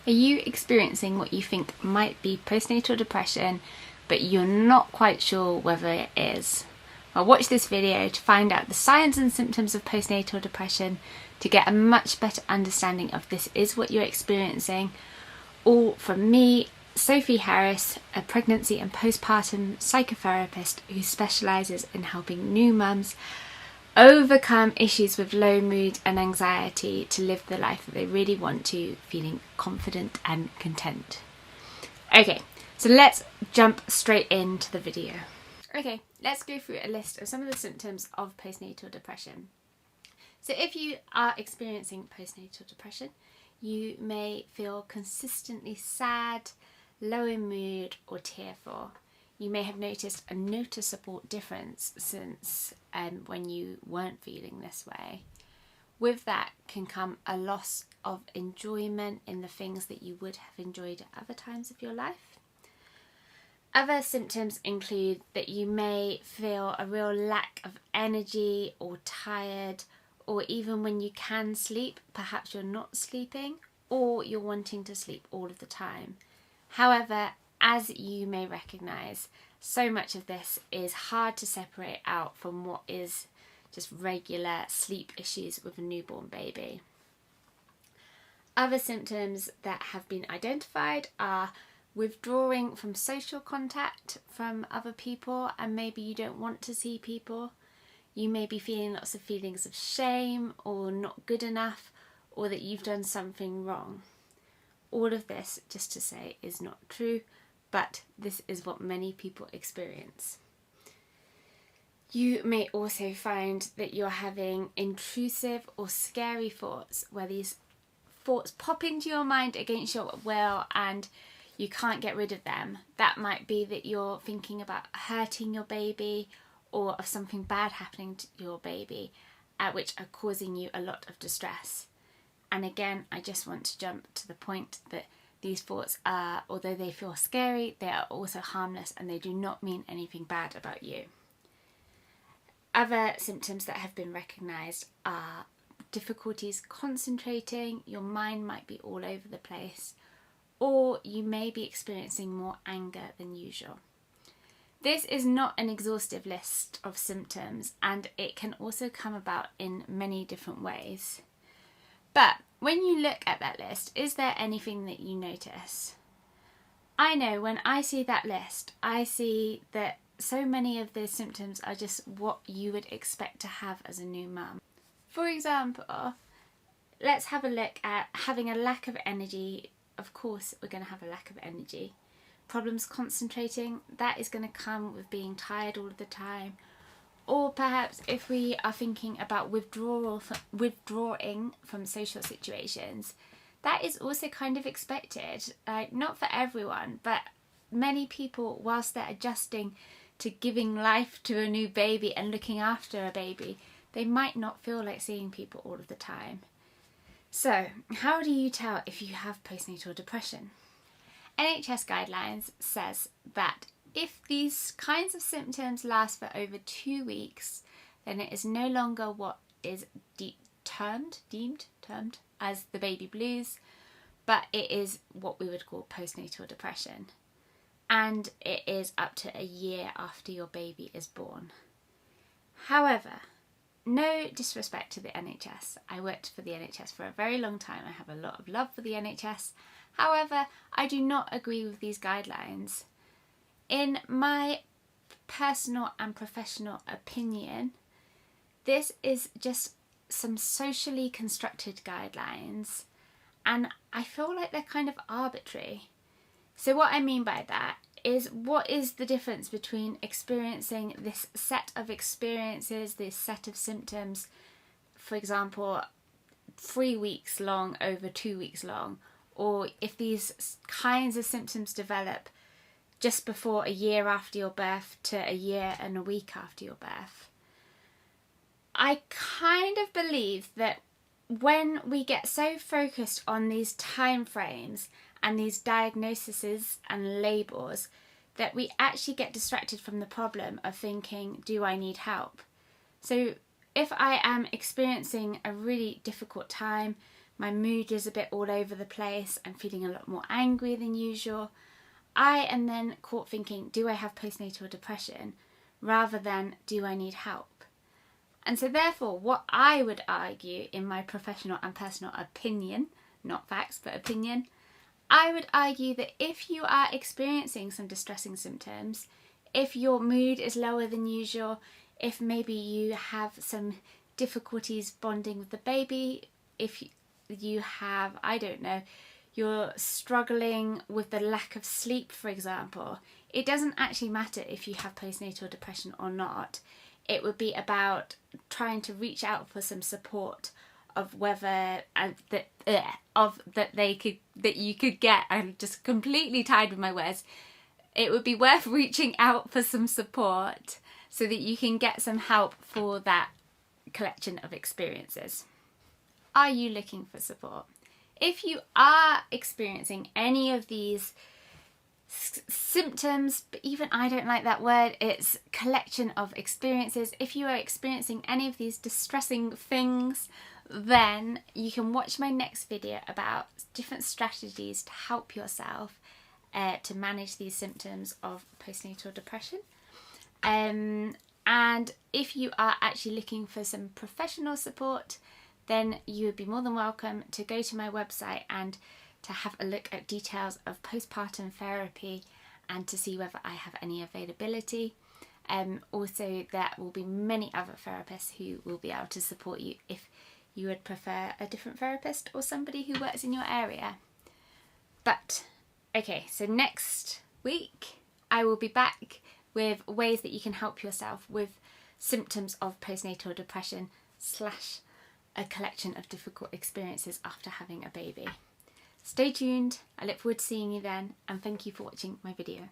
Are you experiencing what you think might be postnatal depression, but you're not quite sure whether it is? Well, watch this video to find out the signs and symptoms of postnatal depression, to get a much better understanding of this is what you're experiencing. All from me, Sophie Harris, a pregnancy and postpartum psychotherapist who specialises in helping new mums overcome issues with low mood and anxiety to live the life that they really want to, feeling confident and content. Okay, so let's jump straight into the video. Okay, let's go through a list of some of the symptoms of postnatal depression. So if you are experiencing postnatal depression, you may feel consistently sad, low in mood or tearful. You may have noticed a noticeable difference since when you weren't feeling this way. With that can come a loss of enjoyment in the things that you would have enjoyed at other times of your life. Other symptoms include that you may feel a real lack of energy or tired, or even when you can sleep, perhaps you're not sleeping or you're wanting to sleep all of the time. However, as you may recognise, so much of this is hard to separate out from what is just regular sleep issues with a newborn baby. Other symptoms that have been identified are withdrawing from social contact from other people, and maybe you don't want to see people. You may be feeling lots of feelings of shame or not good enough, or that you've done something wrong. All of this, just to say, is not true, but this is what many people experience. You may also find that you're having intrusive or scary thoughts, where these thoughts pop into your mind against your will and you can't get rid of them. That might be that you're thinking about hurting your baby or of something bad happening to your baby, which are causing you a lot of distress. And again, I just want to jump to the point that these thoughts are, although they feel scary, they are also harmless and they do not mean anything bad about you. Other symptoms that have been recognised are difficulties concentrating, your mind might be all over the place, or you may be experiencing more anger than usual. This is not an exhaustive list of symptoms, and it can also come about in many different ways. But when you look at that list, is there anything that you notice? I know when I see that list, I see that so many of those symptoms are just what you would expect to have as a new mum. For example, let's have a look at having a lack of energy. Of course, we're going to have a lack of energy. Problems concentrating, that is going to come with being tired all of the time. Or perhaps if we are thinking about withdrawing from social situations, that is also kind of expected. Not for everyone, but many people, whilst they're adjusting to giving life to a new baby and looking after a baby, they might not feel like seeing people all of the time. So, how do you tell if you have postnatal depression? NHS guidelines says that if these kinds of symptoms last for over 2 weeks, then it is no longer what is termed as the baby blues, but it is what we would call postnatal depression. And it is up to a year after your baby is born. However, no disrespect to the NHS. I worked for the NHS for a very long time. I have a lot of love for the NHS. However, I do not agree with these guidelines. In my personal and professional opinion, this is just some socially constructed guidelines, and I feel like they're kind of arbitrary. So what I mean by that is, what is the difference between experiencing this set of experiences, this set of symptoms, for example, 3 weeks long over 2 weeks long, or if these kinds of symptoms develop just before a year after your birth to a year and a week after your birth. I kind of believe that when we get so focused on these time frames and these diagnoses and labels, that we actually get distracted from the problem of thinking, do I need help? So if I am experiencing a really difficult time, my mood is a bit all over the place, I'm feeling a lot more angry than usual, I am then caught thinking, do I have postnatal depression, rather than do I need help? And so therefore, what I would argue in my professional and personal opinion, not facts but opinion, I would argue that if you are experiencing some distressing symptoms, if your mood is lower than usual, if maybe you have some difficulties bonding with the baby, if you have, I don't know, you're struggling with the lack of sleep, for example, it doesn't actually matter if you have postnatal depression or not. It would be about trying to reach out for some support of whether that you could get. I'm just completely tired with my words. It would be worth reaching out for some support so that you can get some help for that collection of experiences. Are you looking for support? If you are experiencing any of these symptoms, but even I don't like that word, it's collection of experiences. If you are experiencing any of these distressing things, then you can watch my next video about different strategies to help yourself to manage these symptoms of postnatal depression. And if you are actually looking for some professional support, then you would be more than welcome to go to my website and to have a look at details of postpartum therapy and to see whether I have any availability. Also, there will be many other therapists who will be able to support you if you would prefer a different therapist or somebody who works in your area. But, okay, so next week I will be back with ways that you can help yourself with symptoms of postnatal depression / a collection of difficult experiences after having a baby. Stay tuned, I look forward to seeing you then, and thank you for watching my video.